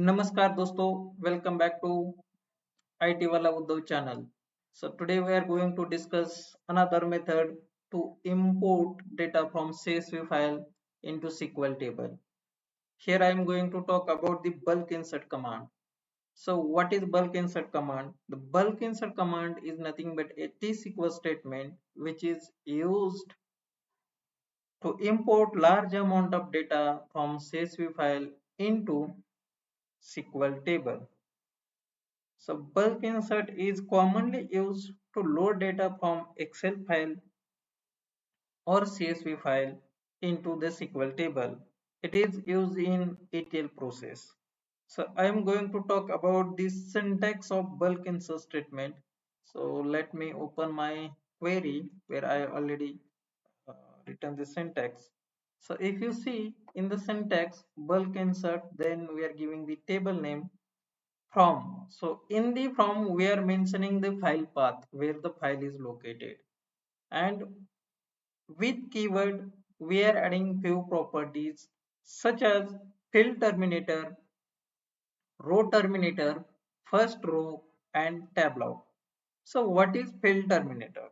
नमस्कार दोस्तों, welcome back to ITwalaUddhav channel. So today we are going to discuss another method to import data from CSV file into SQL table. Here I am going to talk about the bulk insert command. So what is bulk insert command? The bulk insert command is nothing but a T-SQL statement which is used to import large amount of data from CSV file into SQL table. So bulk insert is commonly used to load data from Excel file or CSV file into the SQL table. It is used in ETL process. So I am going to talk about the syntax of bulk insert statement. So let me open my query where I already uh, written the syntax. So if you see in the syntax bulk insert, then we are giving the table name from. So in the from we are mentioning the file path where the file is located, and with keyword we are adding few properties such as field terminator, row terminator, first row, and tablock. So what is field terminator?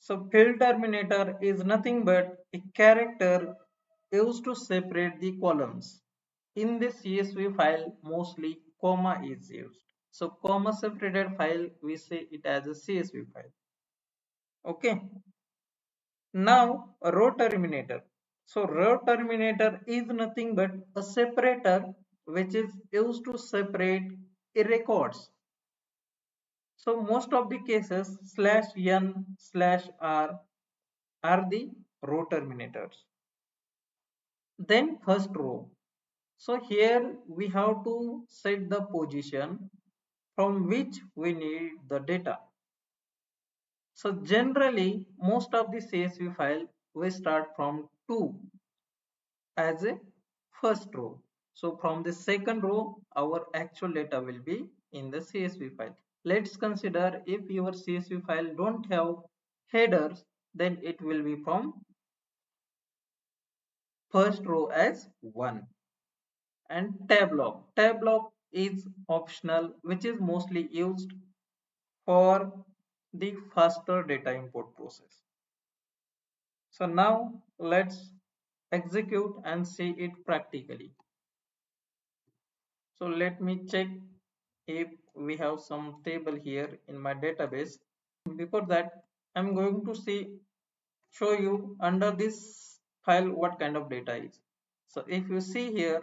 So field terminator is nothing but a character used to separate the columns. In the CSV file, mostly comma is used. So comma separated file, we say it as a CSV file. Okay. Now row terminator. So row terminator is nothing but a separator which is used to separate records. So most of the cases /n/r are the row terminators. Then first row. So here we have to set the position from which we need the data. So generally most of the CSV file we start from 2 as a first row. So from the second row our actual data will be in the CSV file. Let's consider if your CSV file don't have headers, then it will be from first row as 1. And tablock is optional, which is mostly used for the faster data import process. So now let's execute and see it practically. So let me check if we have some table here in my database. Before that, I'm going to show you under this file what kind of data is. So if you see here,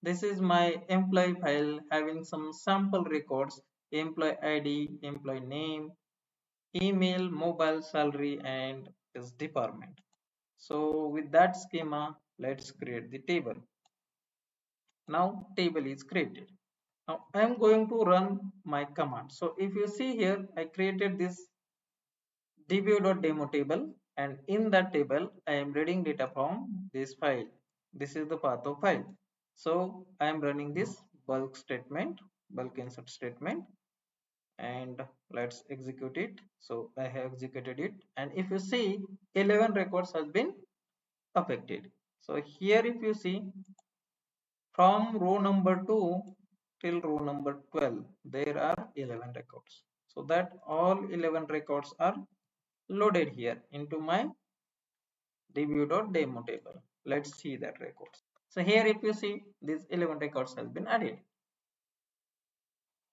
this is my employee file having some sample records: employee ID, employee name, email, mobile, salary, and this department. So with that schema, let's create the table. Now table is created. Now I am going to run my command. So if you see here, I created this dbo.demo table, and in that table I am reading data from this file. This is the path of file. So I am running this bulk statement, bulk insert statement, and let's execute it. So I have executed it, and if you see 11 records has been affected. So here if you see from row number 2 till row number 12 there are 11 records. So that all 11 records are loaded here into my dbo.demo table. Let's see that records. So here if you see these 11 records has been added.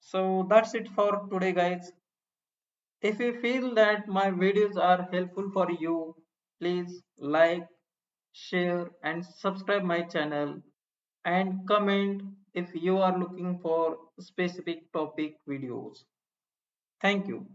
So that's it for today guys. If you feel that my videos are helpful for you, please like, share and subscribe my channel, and comment if you are looking for specific topic videos. Thank you.